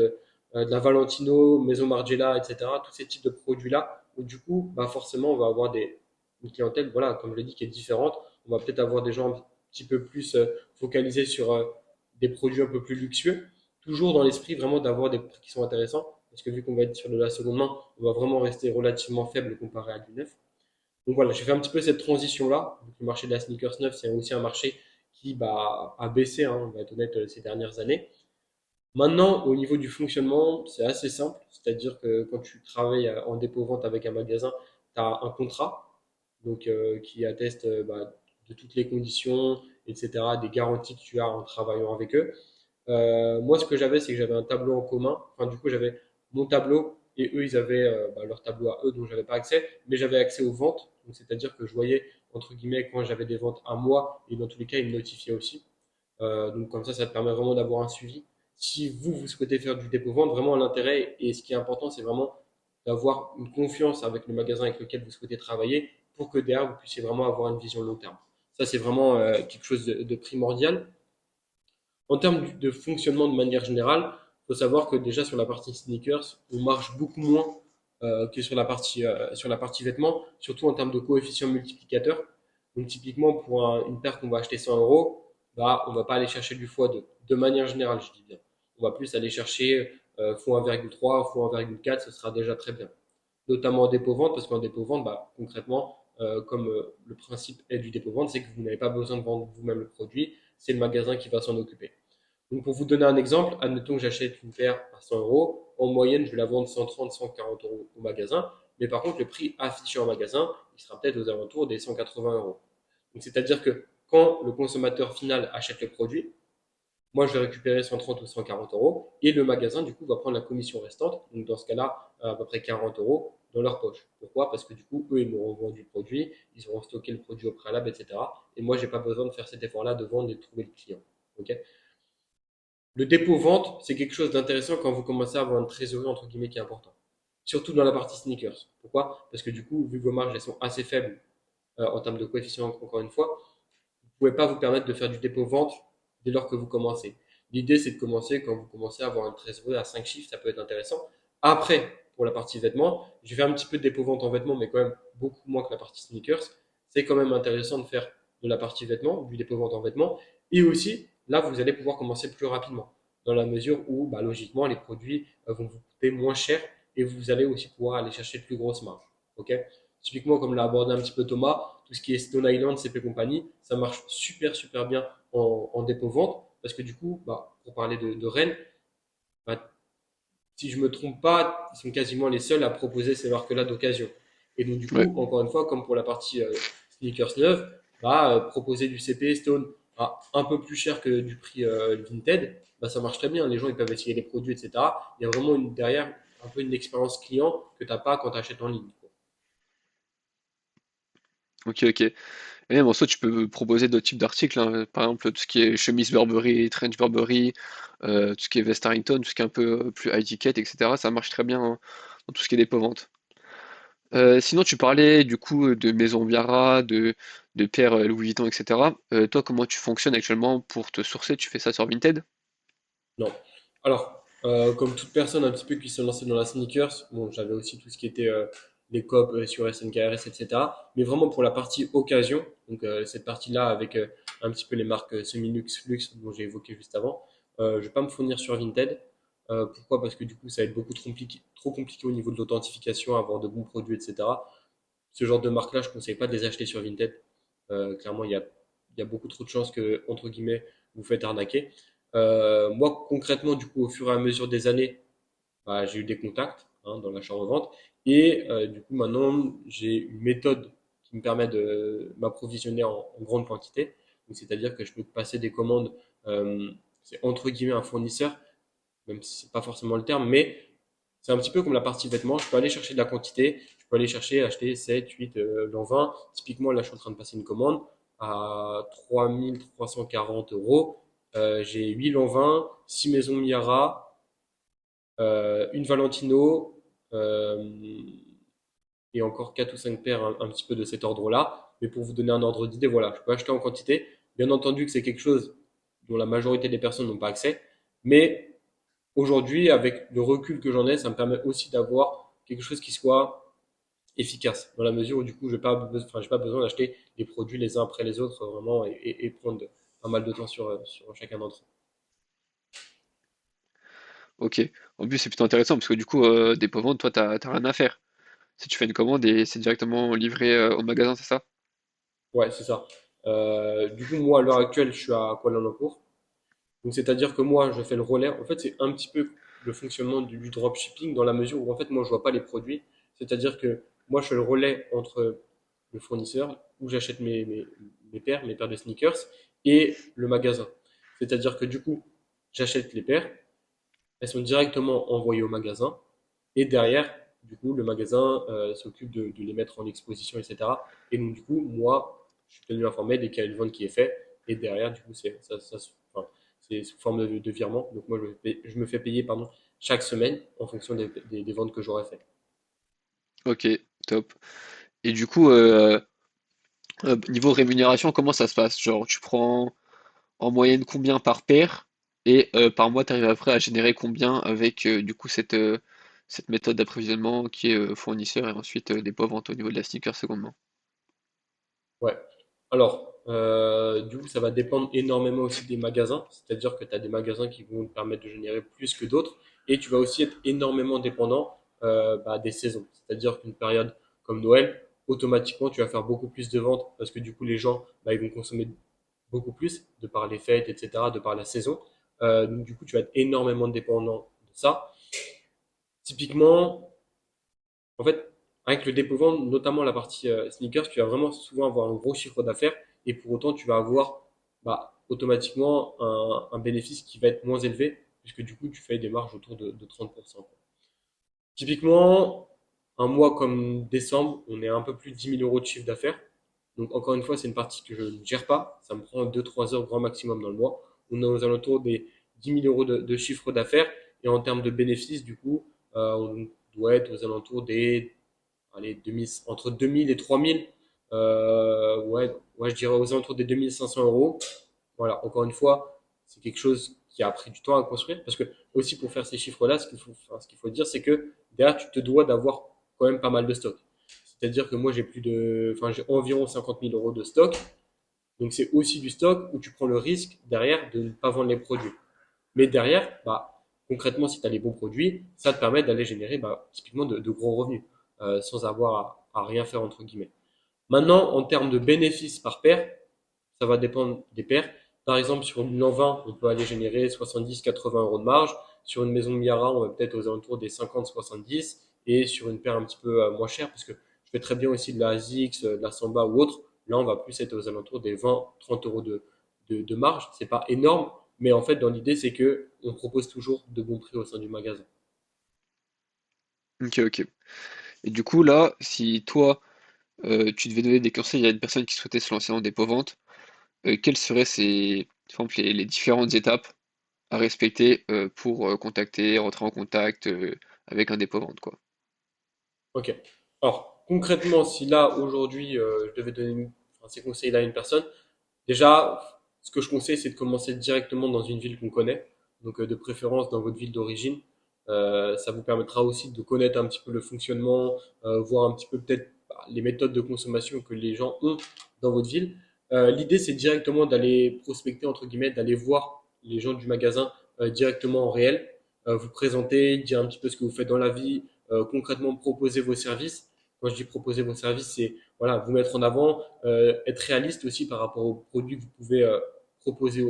de la Valentino, Maison Margiela, etc. Tous ces types de produits-là, où du coup, bah forcément, on va avoir une clientèle, voilà, comme je l'ai dit, qui est différente. On va peut-être avoir des gens un petit peu plus focalisés sur des produits un peu plus luxueux, toujours dans l'esprit vraiment d'avoir des prix qui sont intéressants, parce que vu qu'on va être sur de la seconde main, on va vraiment rester relativement faible comparé à du neuf. Donc voilà, j'ai fait un petit peu cette transition-là. Le marché de la sneakers neuf, c'est aussi un marché qui bah, a baissé, hein, on va être honnête, ces dernières années. Maintenant, au niveau du fonctionnement, c'est assez simple. C'est-à-dire que quand tu travailles en dépôt-vente avec un magasin, tu as un contrat donc, qui atteste bah, de toutes les conditions, etc., des garanties que tu as en travaillant avec eux. Moi, ce que j'avais, c'est que j'avais un tableau en commun. Enfin, du coup, j'avais mon tableau et eux, ils avaient bah, leur tableau à eux, dont j'avais pas accès, mais j'avais accès aux ventes. Donc, c'est-à-dire que je voyais, entre guillemets, quand j'avais des ventes à moi, et dans tous les cas, ils me notifiaient aussi. Donc comme ça te permet vraiment d'avoir un suivi. Si vous souhaitez faire du dépôt-vente, vraiment l'intérêt et ce qui est important, c'est vraiment d'avoir une confiance avec le magasin avec lequel vous souhaitez travailler pour que derrière, vous puissiez vraiment avoir une vision long terme. Ça, c'est vraiment quelque chose de primordial. En termes de fonctionnement de manière générale, il faut savoir que déjà sur la partie sneakers, on marche beaucoup moins que sur la partie vêtements, surtout en termes de coefficient multiplicateur. Donc typiquement pour une paire qu'on va acheter 100 euros, bah, on va pas aller chercher du x2. De manière générale, je dis bien. On va plus aller chercher x1,3, x1,4, ce sera déjà très bien. Notamment en dépôt-vente, parce qu'en dépôt-vente, bah, concrètement, comme le principe est du dépôt-vente, c'est que vous n'avez pas besoin de vendre vous-même le produit, c'est le magasin qui va s'en occuper. Donc, pour vous donner un exemple, admettons que j'achète une paire à 100 euros. En moyenne, je vais la vendre 130, 140 euros au magasin. Mais par contre, le prix affiché en magasin, il sera peut-être aux alentours des 180 euros. Donc, c'est-à-dire que quand le consommateur final achète le produit, moi, je vais récupérer 130 ou 140 euros et le magasin, du coup, va prendre la commission restante. Donc, dans ce cas-là, à peu près 40 euros dans leur poche. Pourquoi? Parce que du coup, eux, ils m'auront vendu le produit, ils auront stocké le produit au préalable, etc. Et moi, j'ai pas besoin de faire cet effort-là de vendre et de trouver le client. Ok. Le dépôt-vente, c'est quelque chose d'intéressant quand vous commencez à avoir une trésorerie entre guillemets qui est important. Surtout dans la partie sneakers. Pourquoi? Parce que du coup, vu que vos marges elles sont assez faibles en termes de coefficient, encore une fois, vous ne pouvez pas vous permettre de faire du dépôt-vente dès lors que vous commencez. L'idée, c'est de commencer quand vous commencez à avoir une trésorerie à 5 chiffres, ça peut être intéressant. Après, pour la partie vêtements, je vais faire un petit peu de dépôt-vente en vêtements, mais quand même beaucoup moins que la partie sneakers. C'est quand même intéressant de faire de la partie vêtements, du dépôt-vente en vêtements. Et aussi, là, vous allez pouvoir commencer plus rapidement, dans la mesure où, bah, logiquement, les produits vont vous coûter moins cher et vous allez aussi pouvoir aller chercher de plus grosses marges. Ok. Typiquement, comme l'a abordé un petit peu Thomas, tout ce qui est Stone Island, CP compagnie, ça marche super super bien en dépôt-vente parce que du coup, bah, pour parler de Rennes, bah, si je me trompe pas, ils sont quasiment les seuls à proposer ces marques-là d'occasion. Et donc du Ouais. coup, encore une fois, comme pour la partie sneakers neuve, bah, proposer du CP Stone à un peu plus cher que du prix Vinted, bah, ça marche très bien. Les gens ils peuvent essayer les produits, etc. Il y a vraiment derrière un peu une expérience client que tu n'as pas quand tu achètes en ligne. Quoi. Ok, ok. Et même en soi, tu peux proposer d'autres types d'articles, hein. Par exemple, tout ce qui est chemise Burberry, trench Burberry, tout ce qui est veste Harrington, tout ce qui est un peu plus high ticket, etc. Ça marche très bien, hein, dans tout ce qui est dépôt-vente. Sinon, tu parlais du coup de Maison Biara, de Pierre Louis Vuitton, etc. Toi, comment tu fonctionnes actuellement pour te sourcer? Tu fais ça sur Vinted? Non. Alors, comme toute personne un petit peu qui se lançait dans la sneakers, bon, j'avais aussi tout ce qui était les COP sur SNKRS, etc. Mais vraiment pour la partie occasion, donc cette partie-là avec un petit peu les marques semi-luxe, luxe dont j'ai évoqué juste avant, je vais pas me fournir sur Vinted. Pourquoi? Parce que du coup, ça va être beaucoup trop compliqué au niveau de l'authentification, avoir de bons produits, etc. Ce genre de marque-là, je ne conseille pas de les acheter sur Vinted. Clairement, il y a beaucoup trop de chances que, entre guillemets, vous faites arnaquer. Moi, concrètement, du coup, au fur et à mesure des années, bah, j'ai eu des contacts hein, dans l'achat-revente. Et du coup, maintenant, j'ai une méthode qui me permet de m'approvisionner en grande quantité. Donc, c'est-à-dire que je peux passer des commandes, c'est entre guillemets un fournisseur, même si c'est pas forcément le terme, mais c'est un petit peu comme la partie vêtements. Je peux aller chercher de la quantité, je peux aller chercher, acheter 7, 8, dans 20. Typiquement, là, je suis en train de passer une commande à 3 340 euros. J'ai 8 Lanvin, 6 maisons Miara, une Valentino, et encore 4 ou 5 paires, un petit peu de cet ordre-là. Mais pour vous donner un ordre d'idée, voilà, je peux acheter en quantité. Bien entendu que c'est quelque chose dont la majorité des personnes n'ont pas accès, mais aujourd'hui, avec le recul que j'en ai, ça me permet aussi d'avoir quelque chose qui soit efficace, dans la mesure où du coup, je n'ai pas, j'ai pas besoin d'acheter des produits les uns après les autres, vraiment, et prendre pas mal de temps sur chacun d'entre eux. Ok. En plus, c'est plutôt intéressant parce que du coup, dépôt-vente, toi, t'as rien à faire. Si tu fais une commande et c'est directement livré au magasin, c'est ça? Ouais, c'est ça. Du coup, moi, à l'heure actuelle, je suis à Kuala Lumpur. Donc, c'est-à-dire que moi, je fais le relais. En fait, c'est un petit peu le fonctionnement du dropshipping dans la mesure où, en fait, moi, je vois pas les produits. C'est-à-dire que moi, je fais le relais entre le fournisseur où j'achète mes paires de sneakers et le magasin. C'est-à-dire que, du coup, j'achète les paires, elles sont directement envoyées au magasin et derrière, du coup, le magasin s'occupe de les mettre en exposition, etc. Et donc, du coup, moi, je suis tenu informé dès qu'il y a une vente qui est faite. Et derrière, du coup, enfin, c'est sous forme de virement. Donc, moi, je me fais payer pardon, chaque semaine en fonction des ventes que j'aurai faites. Ok, top. Et du coup, niveau rémunération, comment ça se passe? Genre, tu prends en moyenne combien par paire et par mois, tu arrives après à générer combien avec du coup cette méthode d'approvisionnement qui est fournisseur et ensuite dépôt-vente au niveau de la sneaker secondement. Ouais. Alors, du coup, ça va dépendre énormément aussi des magasins. C'est-à-dire que tu as des magasins qui vont te permettre de générer plus que d'autres. Et tu vas aussi être énormément dépendant des saisons. C'est-à-dire qu'une période comme Noël, automatiquement, tu vas faire beaucoup plus de ventes parce que du coup, les gens, ils vont consommer beaucoup plus de par les fêtes, etc., de par la saison. Donc, du coup, tu vas être énormément dépendant de ça. Typiquement, en fait, avec le dépôt-vente, notamment la partie sneakers, tu vas vraiment souvent avoir un gros chiffre d'affaires et pour autant, tu vas avoir automatiquement un bénéfice qui va être moins élevé puisque du coup, tu fais des marges autour de 30%. Typiquement, un mois comme décembre, on est à un peu plus de 10 000 euros de chiffre d'affaires. Donc, encore une fois, c'est une partie que je ne gère pas. Ça me prend 2 3 heures grand maximum dans le mois. On est aux alentours des 10 000 euros de chiffre d'affaires. Et en termes de bénéfices, du coup, on doit être aux alentours des allez, 2000, entre 2000 et 3000. Ouais, je dirais aux alentours des 2500 euros. Voilà, encore une fois, c'est quelque chose qui a pris du temps à construire. Parce que, aussi, pour faire ces chiffres-là, ce qu'il faut dire, c'est que derrière, tu te dois d'avoir quand même pas mal de stock. C'est-à-dire que moi, j'ai environ 50 000 euros de stock. Donc, c'est aussi du stock où tu prends le risque derrière de ne pas vendre les produits. Mais derrière, concrètement, si tu as les bons produits, ça te permet d'aller générer typiquement de gros revenus sans avoir à rien faire entre guillemets. Maintenant, en termes de bénéfices par paire, ça va dépendre des paires. Par exemple, sur une Lanvin, on peut aller générer 70 80 euros de marge. Sur une maison Miara, on va peut-être aux alentours des 50 70. Et sur une paire un petit peu moins chère, parce que je fais très bien aussi de la ASICS, de la Samba ou autre, là, on va plus être aux alentours des 20 30 euros de marge. C'est pas énorme, mais en fait, dans l'idée, c'est que on propose toujours de bons prix au sein du magasin. Ok, ok. Et du coup, là, si toi, tu devais donner des conseils à une personne qui souhaitait se lancer en dépôt-vente, quelles seraient par exemple, les différentes étapes à respecter pour contacter, rentrer en contact avec un dépôt-vente, quoi? Ok. Alors, concrètement, si là, aujourd'hui, je devais donner ces conseils-là à une personne, déjà, ce que je conseille, c'est de commencer directement dans une ville qu'on connaît, donc de préférence dans votre ville d'origine. Ça vous permettra aussi de connaître un petit peu le fonctionnement, voir un petit peu peut-être les méthodes de consommation que les gens ont dans votre ville. L'idée, c'est directement d'aller prospecter, entre guillemets, d'aller voir les gens du magasin directement en réel, vous présenter, dire un petit peu ce que vous faites dans la vie, concrètement proposer vos services. Quand je dis proposer vos services, c'est voilà, vous mettre en avant, être réaliste aussi par rapport aux produits que vous pouvez proposer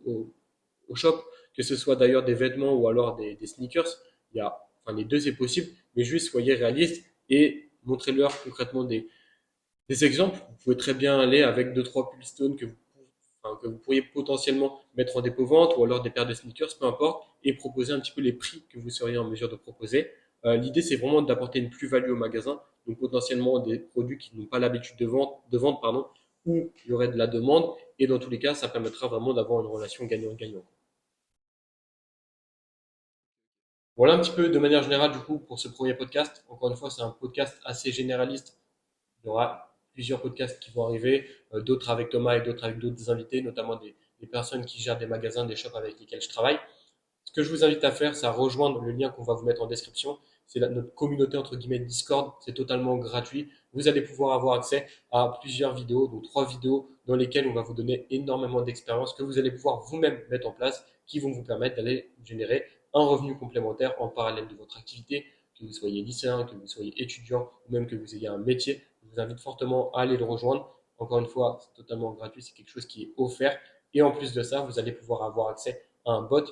au shop, que ce soit d'ailleurs des vêtements ou alors des sneakers. Les deux c'est possible, mais juste soyez réaliste et montrez-leur concrètement Des exemples, vous pouvez très bien aller avec deux, trois Pullstone enfin, que vous pourriez potentiellement mettre en dépôt-vente ou alors des paires de sneakers, peu importe, et proposer un petit peu les prix que vous seriez en mesure de proposer. L'idée, c'est vraiment d'apporter une plus-value au magasin, donc potentiellement des produits qui n'ont pas l'habitude de vente, pardon, où il y aurait de la demande, et dans tous les cas, ça permettra vraiment d'avoir une relation gagnant-gagnant. Voilà un petit peu de manière générale, du coup, pour ce premier podcast. Encore une fois, c'est un podcast assez généraliste. Il y aura plusieurs podcasts qui vont arriver, d'autres avec Thomas et d'autres avec d'autres invités, notamment des personnes qui gèrent des magasins, des shops avec lesquels je travaille. Ce que je vous invite à faire, c'est à rejoindre le lien qu'on va vous mettre en description. C'est notre communauté entre guillemets Discord. C'est totalement gratuit. Vous allez pouvoir avoir accès à plusieurs vidéos, donc 3 vidéos dans lesquelles on va vous donner énormément d'expériences que vous allez pouvoir vous-même mettre en place, qui vont vous permettre d'aller générer un revenu complémentaire en parallèle de votre activité, que vous soyez lycéen, que vous soyez étudiant ou même que vous ayez un métier. Je vous invite fortement à aller le rejoindre. Encore une fois, c'est totalement gratuit, c'est quelque chose qui est offert. Et en plus de ça, vous allez pouvoir avoir accès à un bot,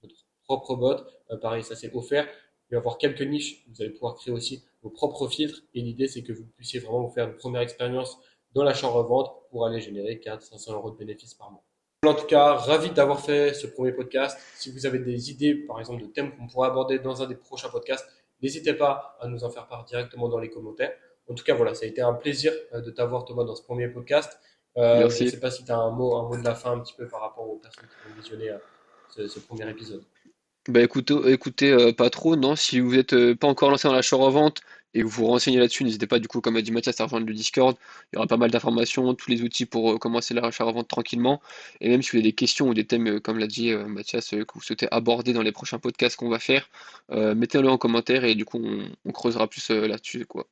votre propre bot. Pareil, ça c'est offert. Il va y avoir quelques niches. Vous allez pouvoir créer aussi vos propres filtres. Et l'idée, c'est que vous puissiez vraiment vous faire une première expérience dans l'achat-revente pour aller générer 400-500 € de bénéfices par mois. En tout cas, ravi d'avoir fait ce premier podcast. Si vous avez des idées, par exemple, de thèmes qu'on pourrait aborder dans un des prochains podcasts, n'hésitez pas à nous en faire part directement dans les commentaires. En tout cas, voilà, ça a été un plaisir de t'avoir, Thomas, dans ce premier podcast. Je ne Merci. sais pas si tu as un mot de la fin un petit peu par rapport aux personnes qui vont visionner ce premier épisode. Bah écoutez, pas trop, non. Si vous êtes pas encore lancé dans l'achat-revente et que vous vous renseignez là-dessus, n'hésitez pas, du coup, comme a dit Mathias, à rejoindre le Discord. Il y aura pas mal d'informations, tous les outils pour commencer l'achat-revente tranquillement. Et même si vous avez des questions ou des thèmes, comme l'a dit Mathias, que vous souhaitez aborder dans les prochains podcasts qu'on va faire, mettez-le en commentaire et du coup, on creusera plus là-dessus, quoi.